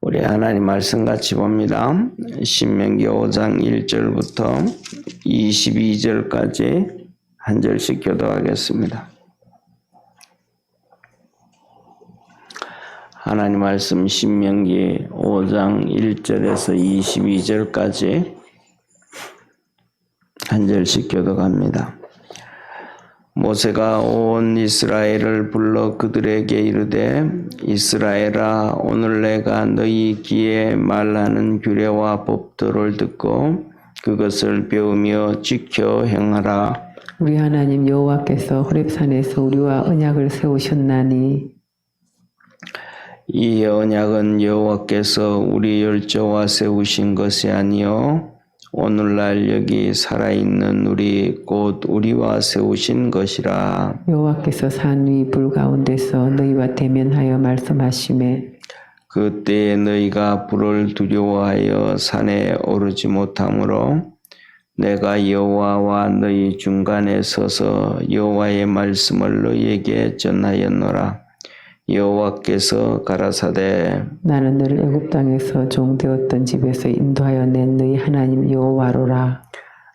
우리 하나님 말씀 같이 봅니다. 신명기 5장 1절부터 22절까지 한 절씩 교도하겠습니다. 하나님 말씀 신명기 5장 1절에서 22절까지 한 절씩 교도합니다. 모세가 온 이스라엘을 불러 그들에게 이르되 이스라엘아 오늘 내가 너희 귀에 말하는 규례와 법도를 듣고 그것을 배우며 지켜 행하라. 우리 하나님 여호와께서 호렙산에서 우리와 언약을 세우셨나니 이 언약은 여호와께서 우리 열조와 세우신 것이 아니요 오늘날 여기 살아있는 우리 곧 우리와 세우신 것이라. 여호와께서 산 위 불 가운데서 너희와 대면하여 말씀하시매 그때에 너희가 불을 두려워하여 산에 오르지 못하므로 내가 여호와와 너희 중간에 서서 여호와의 말씀을 너희에게 전하였노라. 여호와께서 가라사대 나는 너를 애굽 땅에서 종되었던 집에서 인도하여 낸 너희 하나님 여호와로라.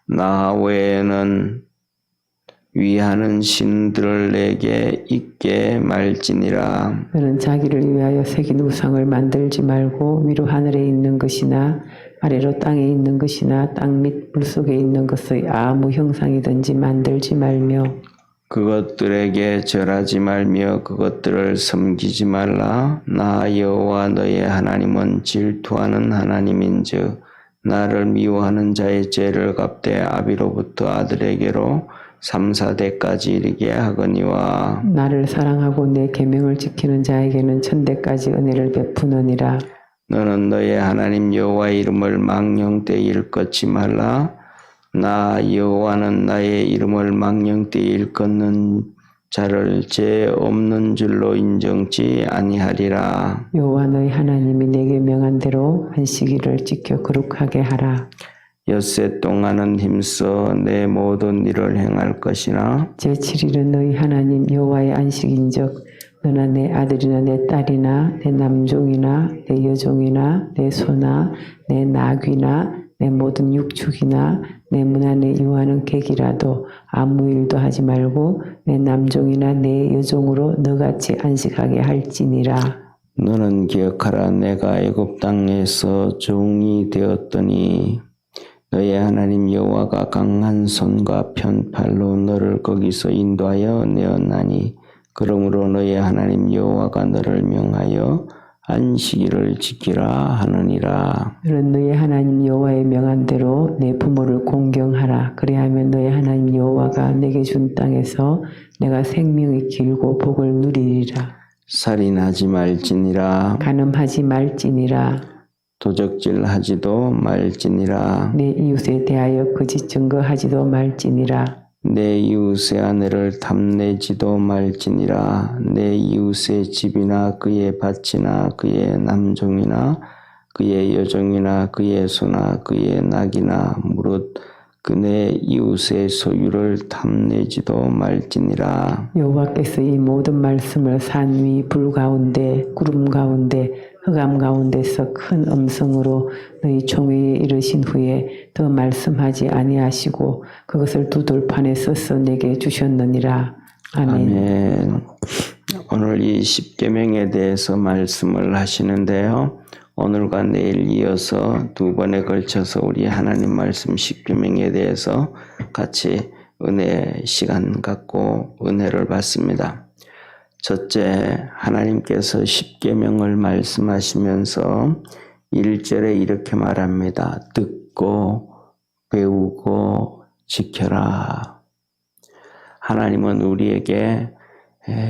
나 외에는 위하는 신들을 내게 있게 말지니라. 너는 자기를 위하여 새긴 우상을 만들지 말고 위로 하늘에 있는 것이나 아래로 땅에 있는 것이나 땅 및 물속에 있는 것의 아무 형상이든지 만들지 말며 그것들에게 절하지 말며 그것들을 섬기지 말라. 나 여호와 너의 하나님은 질투하는 하나님인즉 나를 미워하는 자의 죄를 갚되 아비로부터 아들에게로 3, 4대까지 이르게 하거니와 나를 사랑하고 내 계명을 지키는 자에게는 천대까지 은혜를 베푸느니라. 너는 너의 하나님 여호와의 이름을 망령되이 일컫지 말라. 나 여호와는 나의 이름을 망령되이 일컫는 자를 죄 없는 줄로 인정치 아니하리라. 여호와 너희 하나님이 내게 명한 대로 안식일을 지켜 거룩하게 하라. 엿새 동안은 힘써 내 모든 일을 행할 것이나 제7일은 너희 하나님 여호와의 안식인즉 너나 내 아들이나 내 딸이나 내 남종이나 내 여종이나 내 소나 내 나귀나 내 모든 육축이나 내 문 안에 유하는 객이라도 아무 일도 하지 말고 내 남종이나 내 여종으로 너같이 안식하게 할지니라. 너는 기억하라. 내가 애굽 땅에서 종이 되었더니 너의 하나님 여호와가 강한 손과 편팔로 너를 거기서 인도하여 내었나니 그러므로 너의 하나님 여호와가 너를 명하여 안식일을 지키라 하느니라. 너는 너의 하나님 여호와의 명한 대로 내 부모를 공경하라. 그리하면 너의 하나님 여호와가 내게 준 땅에서 내가 생명이 길고 복을 누리리라. 살인하지 말지니라. 간음하지 말지니라. 도적질하지도 말지니라. 내 이웃에 대하여 거짓 증거하지도 말지니라. 내 이웃의 아내를 탐내지도 말지니라. 내 이웃의 집이나 그의 밭이나 그의 남종이나 그의 여종이나 그의 소나 그의 낙이나 무릇 그네 이웃의 소유를 탐내지도 말지니라. 여호와께서 이 모든 말씀을 산 위 불 가운데 구름 가운데 흑암 가운데서 큰 음성으로 너희 총회에 이르신 후에 더 말씀하지 아니하시고 그것을 두 돌판에 써서 내게 주셨느니라. 아멘. 아멘. 오늘 이 십계명에 대해서 말씀을 하시는데요. 오늘과 내일 이어서 두 번에 걸쳐서 우리 하나님 말씀 십계명에 대해서 같이 은혜 시간 갖고 은혜를 받습니다. 첫째, 하나님께서 십계명을 말씀하시면서 1절에 이렇게 말합니다. 듣고 배우고 지켜라. 하나님은 우리에게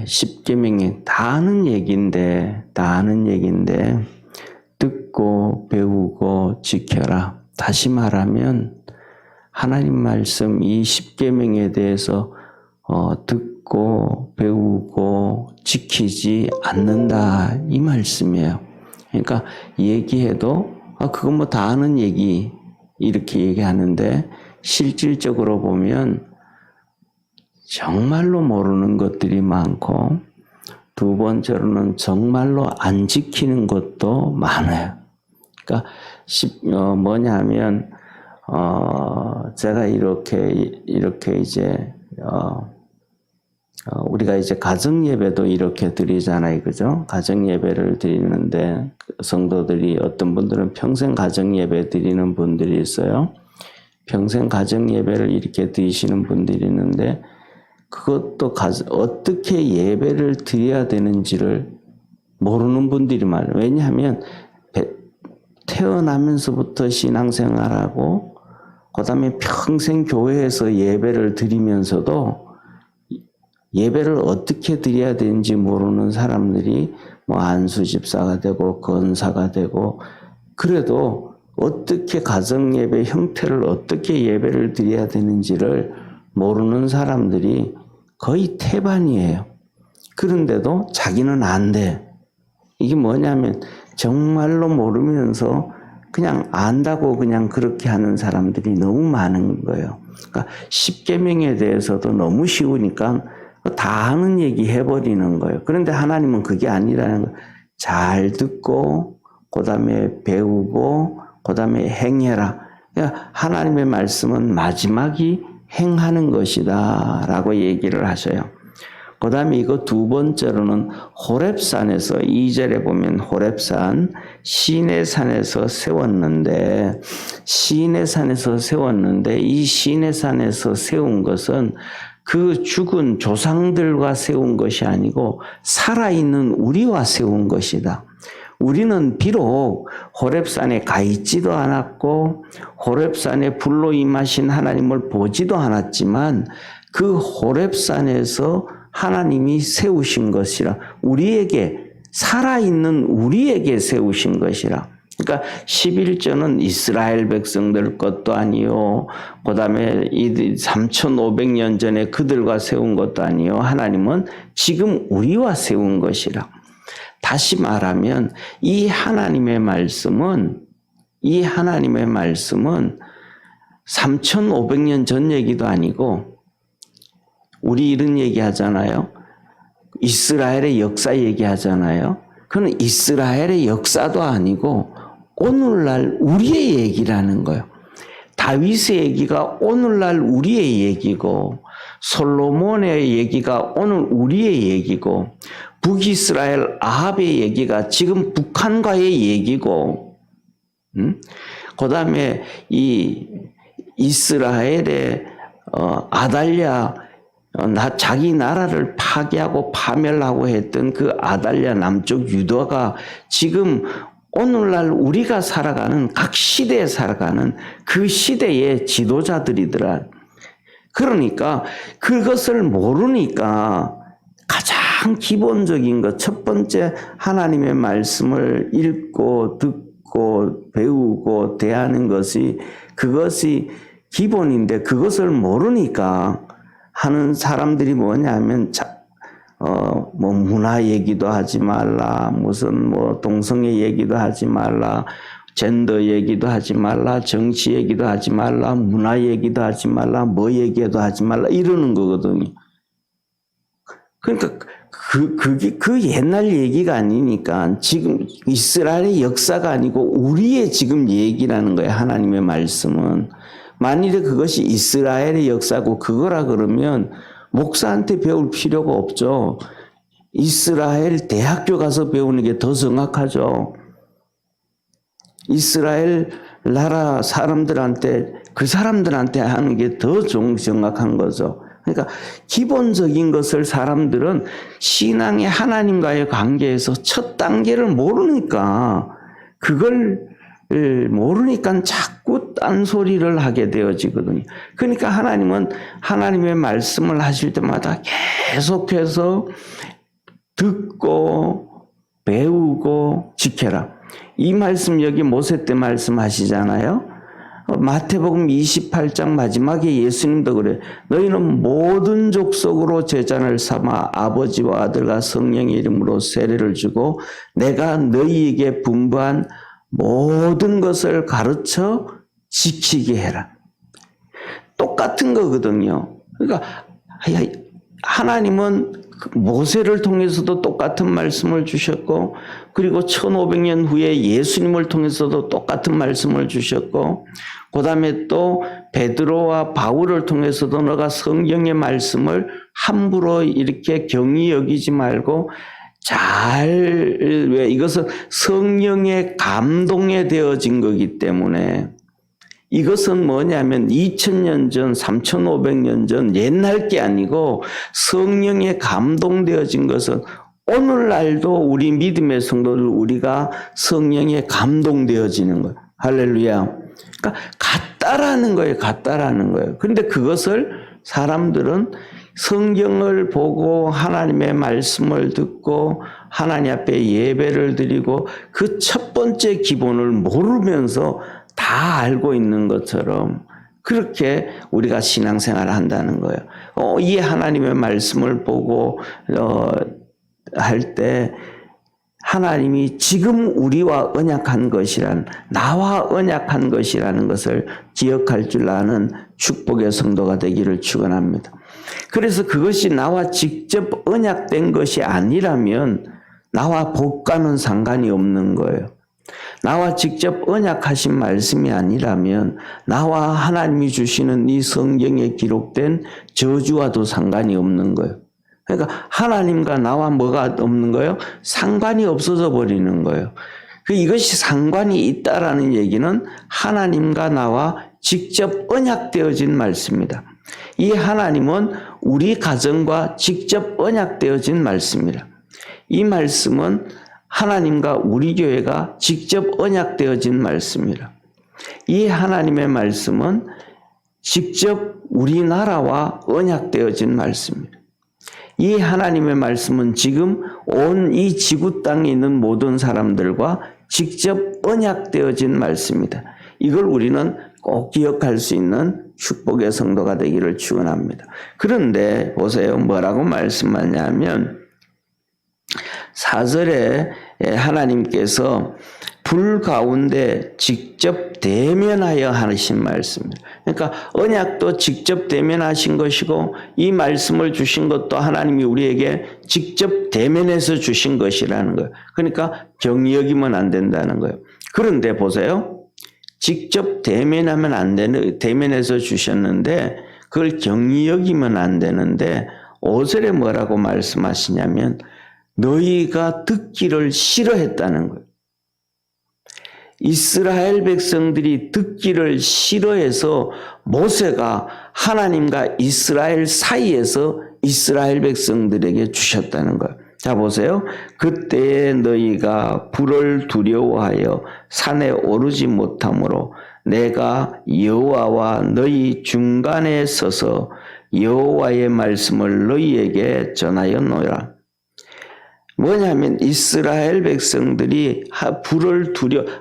십계명이 다 아는 얘기인데 듣고 배우고 지켜라. 다시 말하면 하나님 말씀 이 십계명에 대해서 듣고 배우고 지키지 않는다 이 말씀이에요. 그러니까 얘기해도 그건 뭐 다 아는 얘기 이렇게 얘기하는데 실질적으로 보면 정말로 모르는 것들이 많고 두 번째로는 정말로 안 지키는 것도 많아요. 그러니까 뭐냐면 제가 이렇게 이제 우리가 이제 가정 예배도 이렇게 드리잖아요, 그죠? 가정 예배를 드리는데 성도들이 어떤 분들은 평생 가정 예배 드리는 분들이 있어요. 평생 가정 예배를 이렇게 드리시는 분들이 있는데 그것도 어떻게 예배를 드려야 되는지를 모르는 분들이 많아요. 왜냐하면 태어나면서부터 신앙생활하고 그다음에 평생 교회에서 예배를 드리면서도 예배를 어떻게 드려야 되는지 모르는 사람들이 뭐 안수집사가 되고 권사가 되고 그래도 어떻게 가정예배 형태를 어떻게 예배를 드려야 되는지를 모르는 사람들이 거의 태반이에요. 그런데도 자기는 안 돼. 이게 뭐냐면 정말로 모르면서 그냥 안다고 그냥 그렇게 하는 사람들이 너무 많은 거예요. 그러니까 십계명에 대해서도 너무 쉬우니까 다 아는 얘기 해버리는 거예요. 그런데 하나님은 그게 아니라는 거예요. 잘 듣고 그 다음에 배우고 그 다음에 행해라. 그러니까 하나님의 말씀은 마지막이 행하는 것이다 라고 얘기를 하셔요. 그 다음에 이거 두 번째로는 호렙산에서 2절에 보면 호렙산 시내산에서 세웠는데 이 시내산에서 세운 것은 그 죽은 조상들과 세운 것이 아니고 살아있는 우리와 세운 것이다. 우리는 비록 호렙산에 가 있지도 않았고 호렙산에 불로 임하신 하나님을 보지도 않았지만 그 호렙산에서 하나님이 세우신 것이라 우리에게 살아있는 우리에게 세우신 것이라. 그러니까 11조는 이스라엘 백성들 것도 아니요. 그 다음에 3,500년 전에 그들과 세운 것도 아니요. 하나님은 지금 우리와 세운 것이라. 다시 말하면 이 하나님의 말씀은 3,500년 전 얘기도 아니고 우리 이런 얘기 하잖아요. 이스라엘의 역사 얘기하잖아요. 그건 이스라엘의 역사도 아니고 오늘날 우리의 얘기라는 거예요. 다윗의 얘기가 오늘날 우리의 얘기고 솔로몬의 얘기가 오늘 우리의 얘기고 북이스라엘 아합의 얘기가 지금 북한과의 얘기고 그 다음에 이 이스라엘의 아달랴 자기 나라를 파괴하고 파멸하고 했던 그 아달랴 남쪽 유다가 지금 오늘날 우리가 살아가는 각 시대에 살아가는 그 시대의 지도자들이더라. 그러니까 그것을 모르니까 가장 기본적인 것, 첫 번째 하나님의 말씀을 읽고 듣고 배우고 대하는 그것이 기본인데 그것을 모르니까 하는 사람들이 뭐냐면 뭐 문화 얘기도 하지 말라, 무슨 뭐 동성애 얘기도 하지 말라, 젠더 얘기도 하지 말라, 정치 얘기도 하지 말라, 문화 얘기도 하지 말라, 뭐 얘기도 하지 말라 이러는 거거든요. 그러니까 그 옛날 얘기가 아니니까 지금 이스라엘의 역사가 아니고 우리의 지금 얘기라는 거예요. 하나님의 말씀은. 만일에 그것이 이스라엘의 역사고 그거라 그러면 목사한테 배울 필요가 없죠. 이스라엘 대학교 가서 배우는 게 더 정확하죠. 이스라엘 나라 사람들한테 그 사람들한테 하는 게 더 정확한 거죠. 그러니까 기본적인 것을 사람들은 신앙의 하나님과의 관계에서 첫 단계를 모르니까 그걸 모르니까 자꾸 딴소리를 하게 되어지거든요. 그러니까 하나님은 하나님의 말씀을 하실 때마다 계속해서 듣고 배우고 지켜라. 이 말씀 여기 모세 때 말씀하시잖아요. 마태복음 28장 마지막에 예수님도 그래. 너희는 모든 족속으로 제자를 삼아 아버지와 아들과 성령의 이름으로 세례를 주고 내가 너희에게 분부한 모든 것을 가르쳐 지키게 해라. 똑같은 거거든요. 그러니까 하나님은 모세를 통해서도 똑같은 말씀을 주셨고, 그리고 1500년 후에 예수님을 통해서도 똑같은 말씀을 주셨고, 그 다음에 또 베드로와 바울을 통해서도 너가 성경의 말씀을 함부로 이렇게 경히 여기지 말고 왜 이것은 성령의 감동에 되어진 거기 때문에, 이것은 뭐냐면 2000년 전, 3500년 전 옛날 게 아니고 성령에 감동되어진 것은 오늘날도 우리 믿음의 성도들 우리가 성령에 감동되어지는 거예요. 할렐루야. 그러니까 같다라는 거예요. 같다라는 거예요. 그런데 그것을 사람들은 성경을 보고 하나님의 말씀을 듣고 하나님 앞에 예배를 드리고 그 첫 번째 기본을 모르면서 다 알고 있는 것처럼 그렇게 우리가 신앙생활을 한다는 거예요. 이 하나님의 말씀을 보고 할 때 하나님이 지금 우리와 언약한 것이란, 나와 언약한 것이라는 것을 기억할 줄 아는 축복의 성도가 되기를 축원합니다. 그래서 그것이 나와 직접 언약된 것이 아니라면 나와 복과는 상관이 없는 거예요. 나와 직접 언약하신 말씀이 아니라면 나와 하나님이 주시는 이 성경에 기록된 저주와도 상관이 없는 거예요. 그러니까 하나님과 나와 뭐가 없는 거예요? 상관이 없어져 버리는 거예요. 이것이 상관이 있다라는 얘기는 하나님과 나와 직접 언약되어진 말씀입니다. 이 하나님은 우리 가정과 직접 언약되어진 말씀입니다. 이 말씀은 하나님과 우리 교회가 직접 언약되어진 말씀입니다. 이 하나님의 말씀은 직접 우리나라와 언약되어진 말씀입니다. 이 하나님의 말씀은 지금 온 이 지구 땅에 있는 모든 사람들과 직접 언약되어진 말씀입니다. 이걸 우리는 꼭 기억할 수 있는 축복의 성도가 되기를 축원합니다. 그런데 보세요. 뭐라고 말씀하냐면 4절에 하나님께서 불 가운데 직접 대면하여 하신 말씀입니다. 그러니까 언약도 직접 대면하신 것이고 이 말씀을 주신 것도 하나님이 우리에게 직접 대면해서 주신 것이라는 거예요. 그러니까 경히 여기면 안 된다는 거예요. 그런데 보세요. 직접 대면하면 안 되는, 대면해서 주셨는데 그걸 경히 여기면 안 되는데 5절에 뭐라고 말씀하시냐면 너희가 듣기를 싫어했다는 거예요. 이스라엘 백성들이 듣기를 싫어해서 모세가 하나님과 이스라엘 사이에서 이스라엘 백성들에게 주셨다는 거예요. 자 보세요. 그때에 너희가 불을 두려워하여 산에 오르지 못하므로 내가 여호와와 너희 중간에 서서 여호와의 말씀을 너희에게 전하였노라. 뭐냐면 이스라엘 백성들이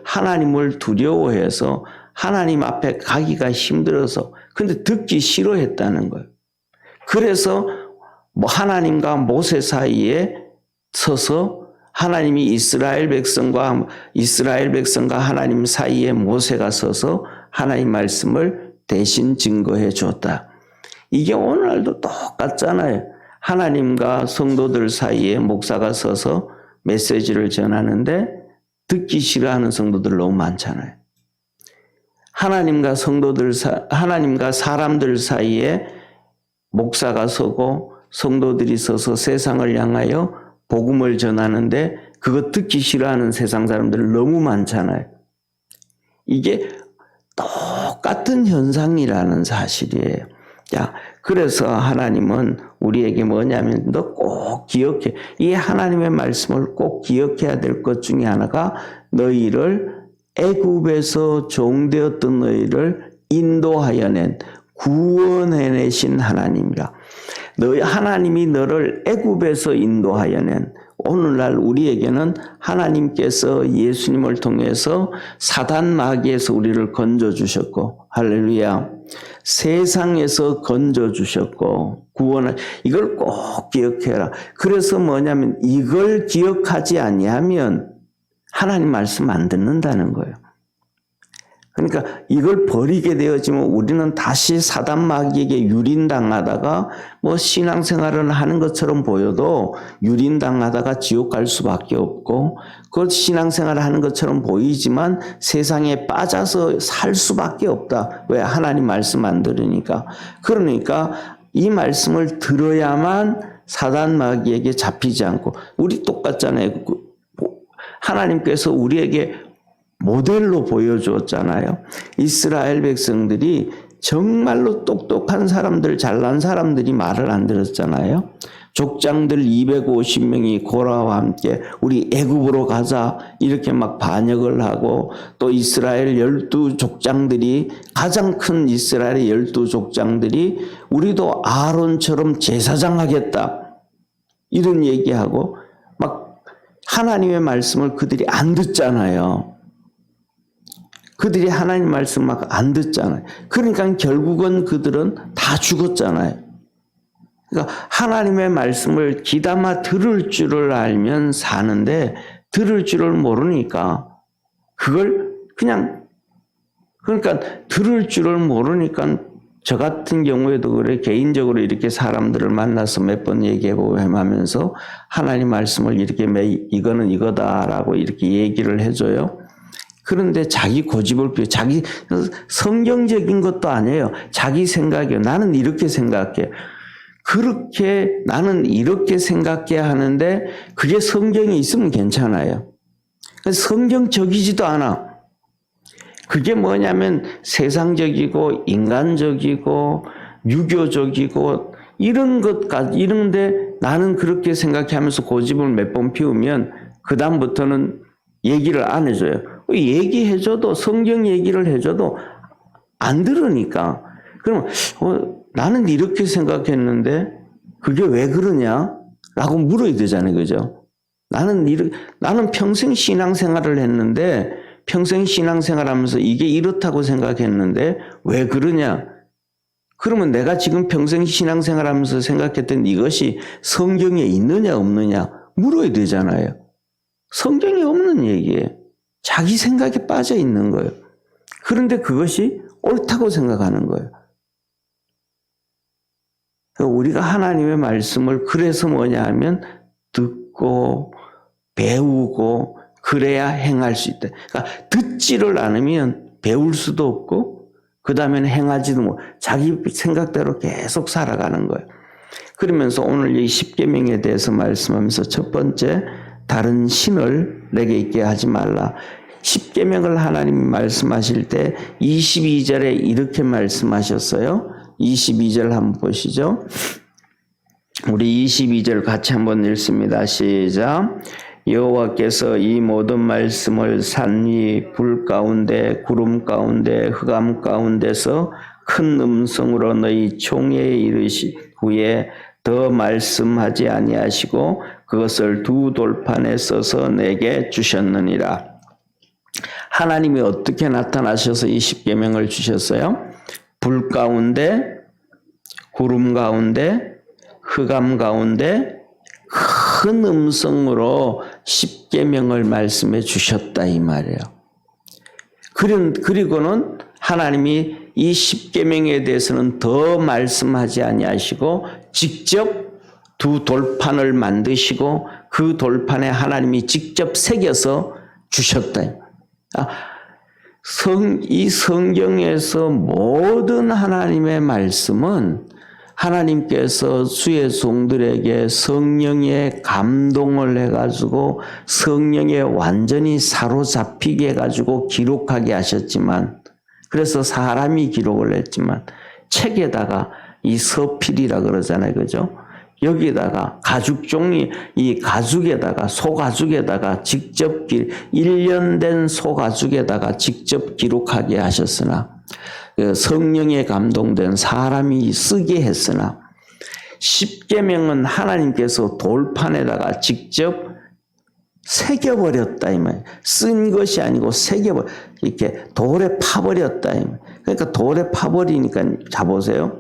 하나님을 두려워해서 하나님 앞에 가기가 힘들어서 근데 듣기 싫어했다는 거예요. 그래서 하나님과 모세 사이에 서서 하나님이 이스라엘 백성과 하나님 사이에 모세가 서서 하나님 말씀을 대신 증거해 줬다. 이게 오늘날도 똑같잖아요. 하나님과 성도들 사이에 목사가 서서 메시지를 전하는데 듣기 싫어하는 성도들 너무 많잖아요. 하나님과 사람들 사이에 목사가 서고 성도들이 서서 세상을 향하여 복음을 전하는데 그거 듣기 싫어하는 세상 사람들 너무 많잖아요. 이게 똑같은 현상이라는 사실이에요. 자, 그래서 하나님은 우리에게 뭐냐면 너 꼭 기억해. 이 하나님의 말씀을 꼭 기억해야 될 것 중에 하나가 너희를 애굽에서 종되었던 너희를 인도하여 낸 구원해내신 하나님이라. 하나님이 너를 애굽에서 인도하여 낸 오늘날 우리에게는 하나님께서 예수님을 통해서 사단 마귀에서 우리를 건져주셨고 할렐루야 세상에서 건져주셨고 이걸 꼭 기억해라. 그래서 뭐냐면 이걸 기억하지 아니하면 하나님 말씀 안 듣는다는 거예요. 그러니까 이걸 버리게 되어지면 우리는 다시 사단 마귀에게 유린당하다가 뭐 신앙생활을 하는 것처럼 보여도 유린당하다가 지옥 갈 수밖에 없고, 그 신앙생활을 하는 것처럼 보이지만 세상에 빠져서 살 수밖에 없다. 왜? 하나님 말씀 안 들으니까. 그러니까 이 말씀을 들어야만 사단 마귀에게 잡히지 않고, 우리 똑같잖아요. 하나님께서 우리에게 모델로 보여주었잖아요. 이스라엘 백성들이 정말로 똑똑한 사람들, 잘난 사람들이 말을 안 들었잖아요. 족장들 250명이 고라와 함께 우리 애굽으로 가자 이렇게 막 반역을 하고, 또 이스라엘 12족장들이, 가장 큰 이스라엘의 12족장들이 우리도 아론처럼 제사장 하겠다 이런 얘기하고, 막 하나님의 말씀을 그들이 안 듣잖아요. 그들이 하나님 말씀 막 안 듣잖아요. 그러니까 결국은 그들은 다 죽었잖아요. 그러니까 하나님의 말씀을 귀담아 들을 줄을 알면 사는데, 들을 줄을 모르니까 그걸 그냥, 그러니까 들을 줄을 모르니까 저 같은 경우에도 그래, 개인적으로 이렇게 사람들을 만나서 몇 번 얘기해보고 하면서 하나님 말씀을 이렇게 이거는 이거다라고 이렇게 얘기를 해줘요. 그런데 자기 고집을 피워, 자기 성경적인 것도 아니에요. 자기 생각이에요. 나는 이렇게 생각해. 그렇게 나는 이렇게 생각해야 하는데 그게 성경에 있으면 괜찮아요. 성경적이지도 않아. 그게 뭐냐면 세상적이고 인간적이고 유교적이고 이런 것까지, 이런데 나는 그렇게 생각하면서 고집을 몇 번 피우면 그 다음부터는 얘기를 안 해줘요. 얘기해줘도, 성경 얘기를 해줘도 안 들으니까. 그럼 나는 이렇게 생각했는데 그게 왜 그러냐? 라고 물어야 되잖아요. 그죠? 나는 평생 신앙생활을 했는데, 평생 신앙생활 하면서 이게 이렇다고 생각했는데 왜 그러냐? 그러면 내가 지금 평생 신앙생활 하면서 생각했던 이것이 성경에 있느냐 없느냐 물어야 되잖아요. 성경에 없는 얘기예요. 자기 생각에 빠져 있는 거예요. 그런데 그것이 옳다고 생각하는 거예요. 우리가 하나님의 말씀을 그래서 뭐냐 하면 듣고 배우고 그래야 행할 수 있다. 그러니까 듣지를 않으면 배울 수도 없고 그 다음에는 행하지도 못, 자기 생각대로 계속 살아가는 거예요. 그러면서 오늘 이 십계명에 대해서 말씀하면서 첫 번째, 다른 신을 내게 있게 하지 말라. 십계명을 하나님이 말씀하실 때 22절에 이렇게 말씀하셨어요. 22절 한번 보시죠. 우리 22절 같이 한번 읽습니다. 시작. 여호와께서 이 모든 말씀을 산 위, 불 가운데, 구름 가운데, 흑암 가운데서 큰 음성으로 너희 총회에 이르시 후에 더 말씀하지 아니하시고 그것을 두 돌판에 써서 내게 주셨느니라. 하나님이 어떻게 나타나셔서 이 십계명을 주셨어요? 불 가운데, 구름 가운데, 흑암 가운데 큰 음성으로 십계명을 말씀해 주셨다 이 말이에요. 그리고는 하나님이 이 십계명에 대해서는 더 말씀하지 아니하시고 직접 두 돌판을 만드시고 그 돌판에 하나님이 직접 새겨서 주셨다. 이 성경에서 모든 하나님의 말씀은 하나님께서 주의 종들에게 성령의 감동을 해가지고 성령에 완전히 사로잡히게 해가지고 기록하게 하셨지만, 그래서 사람이 기록을 했지만 책에다가 이 서필이라 그러잖아요. 그죠? 여기다가 가죽 종이, 이 가죽에다가, 소가죽에다가 직접 1년 된 소가죽에다가 직접 기록하게 하셨으나, 성령에 감동된 사람이 쓰게 했으나, 십계명은 하나님께서 돌판에다가 직접 새겨버렸다 이 말. 쓴 것이 아니고 새겨버려, 이렇게 돌에 파버렸다 이 말. 그러니까 돌에 파버리니까, 자 보세요.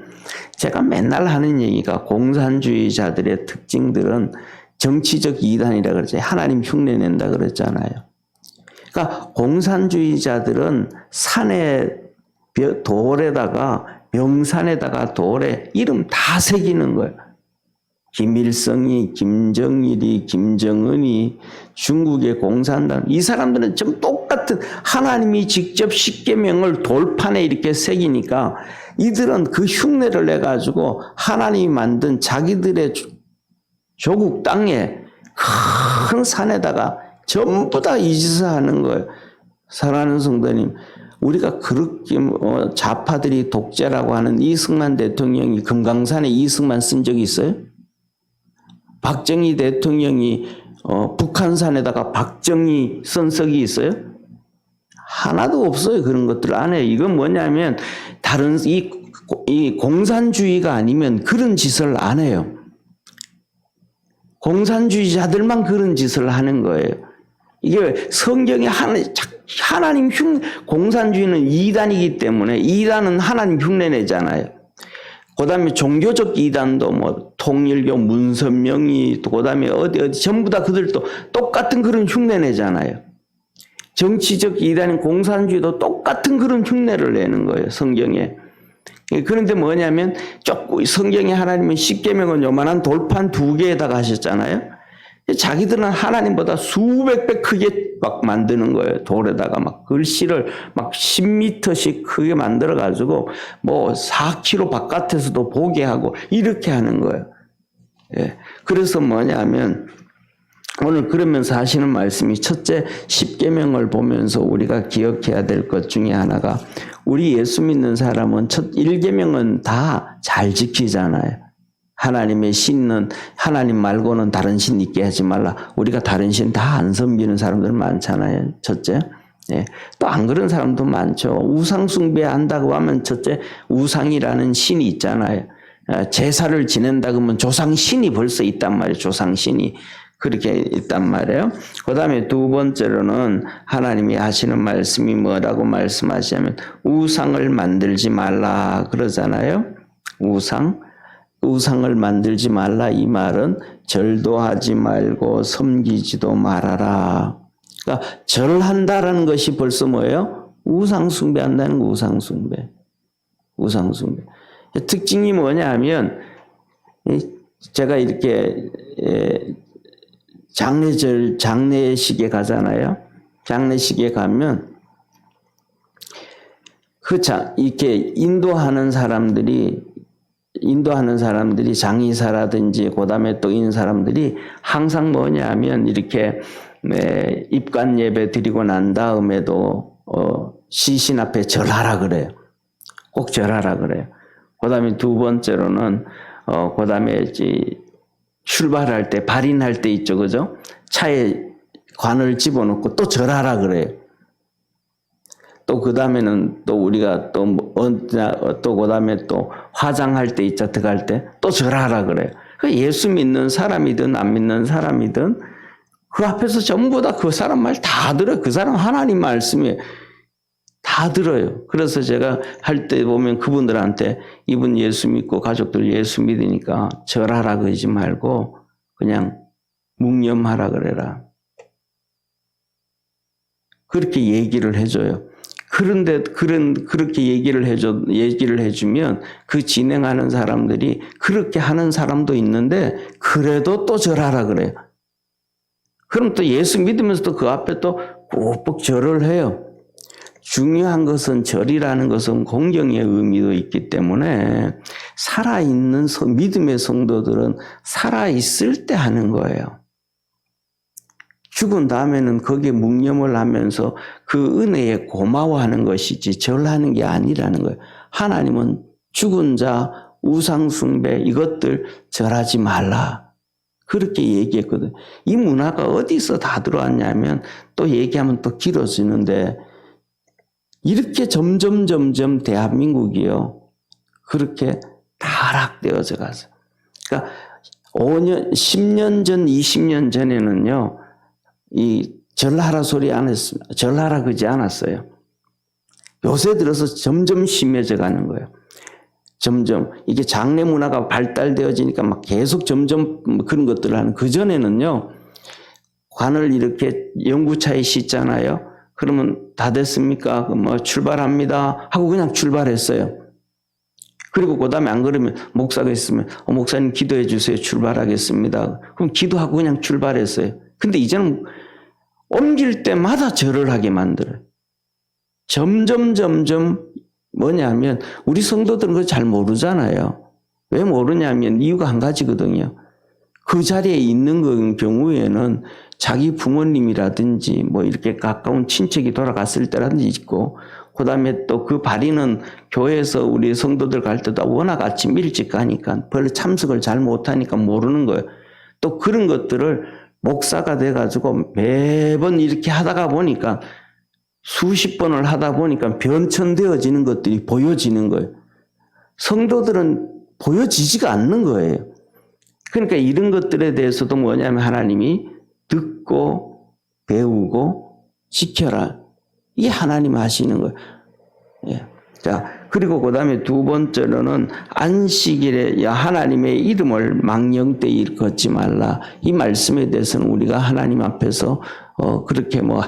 제가 맨날 하는 얘기가 공산주의자들의 특징들은 정치적 이단이라 그러죠. 하나님 흉내낸다 그랬잖아요. 그러니까 공산주의자들은 산에 돌에다가 명산에다가 돌에 이름 다 새기는 거예요. 김일성이, 김정일이, 김정은이, 중국의 공산당, 이 사람들은 좀 똑같은 하나님이 직접 십계명을 돌판에 이렇게 새기니까 이들은 그 흉내를 내가지고 하나님이 만든 자기들의 조국 땅에 큰 산에다가 전부 다 이 짓을 하는 거예요. 사랑하는 성도님, 우리가 그렇게 좌파들이 독재라고 하는 이승만 대통령이 금강산에 이승만 쓴 적이 있어요? 박정희 대통령이 북한산에다가 박정희 쓴 적이 있어요? 하나도 없어요. 그런 것들 안에. 이건 뭐냐면 다른 이 공산주의가 아니면 그런 짓을 안 해요. 공산주의자들만 그런 짓을 하는 거예요. 이게 성경에 하나님 공산주의는 이단이기 때문에 이단은 하나님 흉내내잖아요. 그 다음에 종교적 이단도 뭐 통일교, 문선명이, 또 그 다음에 어디 전부 다 그들도 똑같은 그런 흉내내잖아요. 정치적 이단인 공산주의도 똑같은 그런 흉내를 내는 거예요, 성경에. 그런데 뭐냐면 조금 성경에 하나님은 십계명은 요만한 돌판 2개에다가 하셨잖아요. 자기들은 하나님보다 수백 배 크게 막 만드는 거예요. 돌에다가 막 글씨를 막 10m씩 크게 만들어 가지고 뭐 4km 바깥에서도 보게 하고 이렇게 하는 거예요. 예. 그래서 뭐냐면 오늘 그러면서 하시는 말씀이 첫째, 십계명을 보면서 우리가 기억해야 될 것 중에 하나가 우리 예수 믿는 사람은 첫 1계명은 다 잘 지키잖아요. 하나님의 신은 하나님 말고는 다른 신 있게 하지 말라. 우리가 다른 신 다 안 섬기는 사람들 많잖아요. 첫째. 예. 또 안 그런 사람도 많죠. 우상 숭배한다고 하면 첫째 우상이라는 신이 있잖아요. 제사를 지낸다 그러면 조상신이 벌써 있단 말이에요. 조상신이. 그렇게 있단 말이에요. 그 다음에 두 번째로는 하나님이 하시는 말씀이 뭐라고 말씀하시냐면 우상을 만들지 말라 그러잖아요. 우상을 만들지 말라 이 말은 절도 하지 말고 섬기지도 말아라. 그러니까 절한다라는 것이 벌써 뭐예요? 우상 숭배한다는 거. 우상 숭배. 특징이 뭐냐면 제가 이렇게 장례식에 가잖아요. 장례식에 가면 이렇게 인도하는 사람들이 장의사라든지 그다음에 또 있는 사람들이 항상 뭐냐면 이렇게 입관 예배 드리고 난 다음에도 시신 앞에 절하라 그래요. 꼭 절하라 그래요. 그다음에 두 번째로는 그다음에 출발할 때 발인할 때 있죠, 그죠? 차에 관을 집어넣고 또 절하라 그래요. 또 그 다음에는 또 우리가 또 그 다음에 또 화장할 때 있죠, 들어갈 때 또 절하라 그래요. 예수 믿는 사람이든 안 믿는 사람이든 그 앞에서 전부 다 그 사람 말 다 들어요. 그 사람 하나님 말씀에 다 들어요. 그래서 제가 할 때 보면 그분들한테 이분 예수 믿고 가족들 예수 믿으니까 절하라 그러지 말고 그냥 묵념하라 그래라. 그렇게 얘기를 해줘요. 그런데 그렇게 얘기를 해주면 그 진행하는 사람들이 그렇게 하는 사람도 있는데 그래도 또 절하라 그래요. 그럼 또 예수 믿으면서도 그 앞에 또 꼭꼭 절을 해요. 중요한 것은 절이라는 것은 공경의 의미도 있기 때문에 살아있는 믿음의 성도들은 살아있을 때 하는 거예요. 죽은 다음에는 거기에 묵념을 하면서 그 은혜에 고마워하는 것이지 절하는 게 아니라는 거예요. 하나님은 죽은 자, 우상숭배 이것들 절하지 말라. 그렇게 얘기했거든. 이 문화가 어디서 다 들어왔냐면 또 얘기하면 또 길어지는데 이렇게 점점 대한민국이요. 그렇게 타락되어져 가서. 그러니까 5년, 10년 전, 20년 전에는요. 이 절하라 소리 안 했습니다. 절하라 그러지 않았어요. 요새 들어서 점점 심해져 가는 거예요. 점점 이게 장례 문화가 발달되어지니까 막 계속 점점 그런 것들을 하는. 그전에는요. 관을 이렇게 연구차에 싣잖아요. 그러면 다 됐습니까? 뭐 출발합니다 하고 그냥 출발했어요. 그리고 그 다음에 안 그러면 목사가 있으면 목사님 기도해 주세요. 출발하겠습니다. 그럼 기도하고 그냥 출발했어요. 근데 이제는 옮길 때마다 절을 하게 만들어요. 점점 뭐냐면 우리 성도들은 그걸 잘 모르잖아요. 왜 모르냐면 이유가 한 가지거든요. 그 자리에 있는 경우에는 자기 부모님이라든지 뭐 이렇게 가까운 친척이 돌아갔을 때라든지 있고, 그 다음에 또 그 발인은 교회에서 우리 성도들 갈 때도 워낙 아침 일찍 가니까 별로 참석을 잘 못하니까 모르는 거예요. 또 그런 것들을 목사가 돼가지고 매번 이렇게 하다가 보니까 수십 번을 하다 보니까 변천되어지는 것들이 보여지는 거예요. 성도들은 보여지지가 않는 거예요. 그러니까 이런 것들에 대해서도 뭐냐면 하나님이 듣고 배우고 지켜라. 이게 하나님 하시는 거예요. 예. 자, 그리고 그 다음에 두 번째로는 안식일에 하나님의 이름을 망령되이 일컫지 말라. 이 말씀에 대해서는 우리가 하나님 앞에서 그렇게 뭐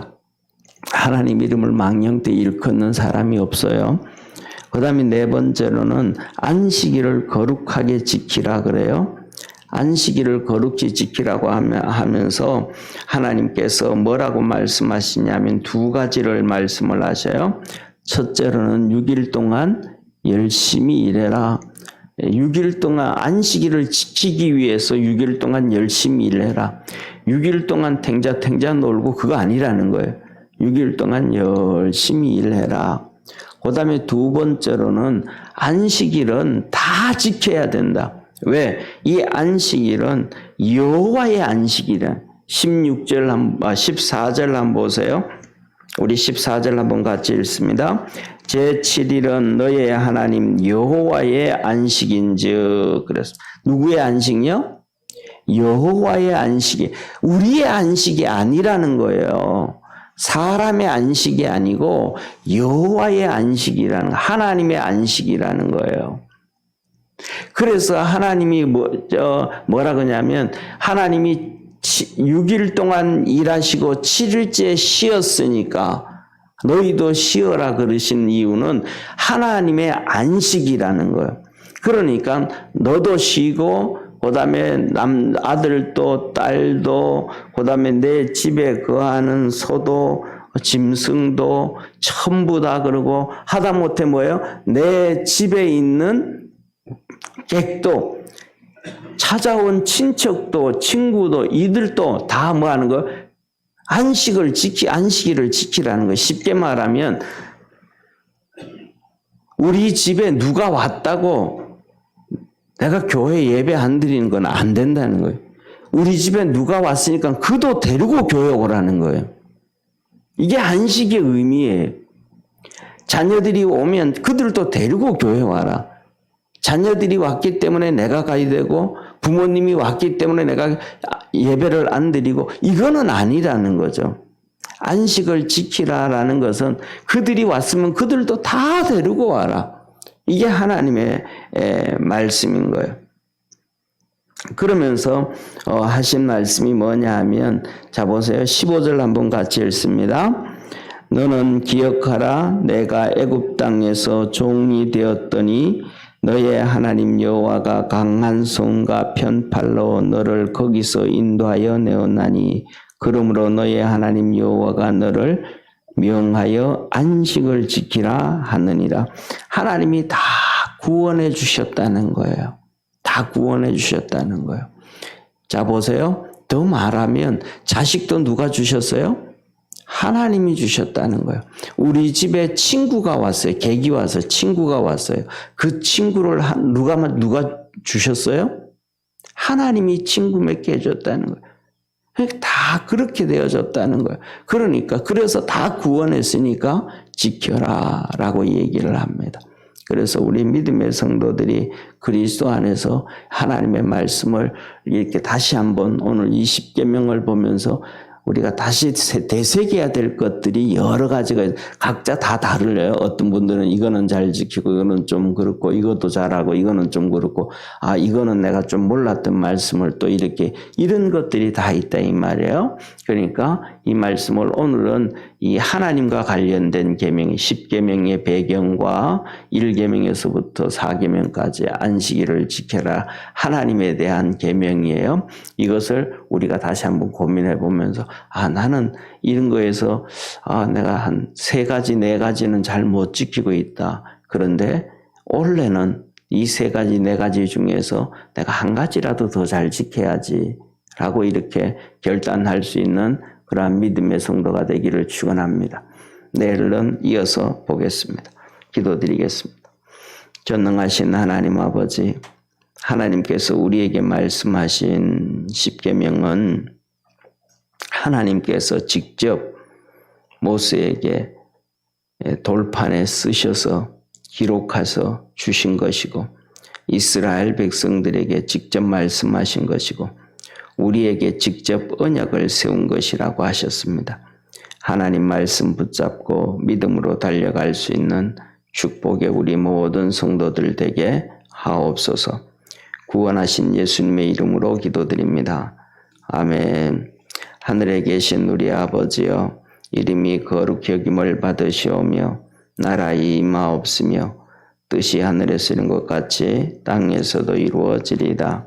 하나님 이름을 망령되이 일컫는 사람이 없어요. 그 다음에 네 번째로는 안식일을 거룩하게 지키라 그래요. 안식일을 거룩히 지키라고 하면서 하나님께서 뭐라고 말씀하시냐면 두 가지를 말씀을 하셔요. 첫째로는 6일 동안 열심히 일해라. 6일 동안 안식일을 지키기 위해서 6일 동안 열심히 일해라. 6일 동안 탱자 놀고 그거 아니라는 거예요. 6일 동안 열심히 일해라. 그 다음에 두 번째로는 안식일은 다 지켜야 된다. 왜? 이 안식일은 여호와의 안식일이야. 14절 한번 보세요. 우리 14절 한번 같이 읽습니다. 제7일은 너의 하나님 여호와의 안식인즉. 그래서 누구의 안식이요? 여호와의 안식이. 우리의 안식이 아니라는 거예요. 사람의 안식이 아니고 여호와의 안식이라는, 하나님의 안식이라는 거예요. 그래서 하나님이 뭐라 그러냐면 하나님이 6일 동안 일하시고 7일째 쉬었으니까 너희도 쉬어라 그러신 이유는 하나님의 안식이라는 거예요. 그러니까 너도 쉬고 그 다음에 아들도 딸도 그 다음에 내 집에 거하는 소도 짐승도 전부 다 그러고 하다못해 뭐예요? 내 집에 있는 객도 찾아온 친척도 친구도 이들도 다 뭐 하는 거? 안식일을 지키라는 거예요. 쉽게 말하면 우리 집에 누가 왔다고 내가 교회 예배 안 드리는 건 안 된다는 거예요. 우리 집에 누가 왔으니까 그도 데리고 교회 오라는 거예요. 이게 안식의 의미예요. 자녀들이 오면 그들도 데리고 교회 와라. 자녀들이 왔기 때문에 내가 가야 되고 부모님이 왔기 때문에 내가 예배를 안 드리고 이거는 아니라는 거죠. 안식을 지키라라는 것은 그들이 왔으면 그들도 다 데리고 와라. 이게 하나님의 말씀인 거예요. 그러면서 하신 말씀이 뭐냐 하면 자 보세요. 15절 한번 같이 읽습니다. 너는 기억하라. 내가 애굽 땅에서 종이 되었더니 너의 하나님 여호와가 강한 손과 편팔로 너를 거기서 인도하여 내었나니 그러므로 너의 하나님 여호와가 너를 명하여 안식을 지키라 하느니라. 하나님이 다 구원해 주셨다는 거예요. 다 구원해 주셨다는 거예요. 자 보세요. 더 말하면 자식도 누가 주셨어요? 하나님이 주셨다는 거예요. 우리 집에 친구가 왔어요. 객이 와서 친구가 왔어요. 그 친구를 누가 주셨어요? 하나님이 친구 맺게 해줬다는 거예요. 다 그렇게 되어졌다는 거예요. 그러니까 그래서 다 구원했으니까 지켜라 라고 얘기를 합니다. 그래서 우리 믿음의 성도들이 그리스도 안에서 하나님의 말씀을 이렇게 다시 한번 오늘 20계명을 보면서 우리가 다시 되새겨야 될 것들이 여러 가지가 각자 다 다르래요. 어떤 분들은 이거는 잘 지키고 이거는 좀 그렇고 이것도 잘하고 이거는 좀 그렇고 이거는 내가 좀 몰랐던 말씀을 또 이렇게 이런 것들이 다 있다 이 말이에요. 그러니까 이 말씀을 오늘은 이 하나님과 관련된 계명 10계명의 배경과 1계명에서부터 4계명까지 안식일을 지켜라 하나님에 대한 계명이에요. 이것을 우리가 다시 한번 고민해 보면서 나는 이런 거에서 내가 한 3가지 4가지는 잘 못 지키고 있다. 그런데 올해는 이 3가지 4가지 중에서 내가 한 가지라도 더 잘 지켜야지 라고 이렇게 결단할 수 있는 그러한 믿음의 성도가 되기를 축원합니다. 내일은 이어서 보겠습니다. 기도드리겠습니다. 전능하신 하나님 아버지, 하나님께서 우리에게 말씀하신 10계명은 하나님께서 직접 모세에게 돌판에 쓰셔서 기록해서 주신 것이고 이스라엘 백성들에게 직접 말씀하신 것이고 우리에게 직접 언약을 세운 것이라고 하셨습니다. 하나님 말씀 붙잡고 믿음으로 달려갈 수 있는 축복의 우리 모든 성도들 되게 하옵소서. 구원하신 예수님의 이름으로 기도드립니다. 아멘. 하늘에 계신 우리 아버지여, 이름이 거룩히 여김을 받으시오며 나라의 임하옵시며 뜻이 하늘에서 이룬 것 같이 땅에서도 이루어지리다.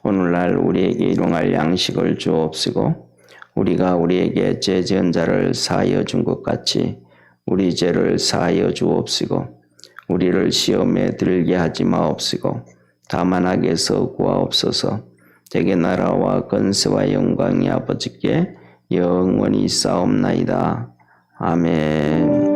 오늘날 우리에게 일용할 양식을 주옵시고 우리가 우리에게 죄 지은 자를 사하여 준 것 같이 우리 죄를 사하여 주옵시고 우리를 시험에 들게 하지 마옵시고 다만 악에서 구하옵소서. 대개 나라와 권세와 영광이 아버지께 영원히 있사옵나이다. 아멘.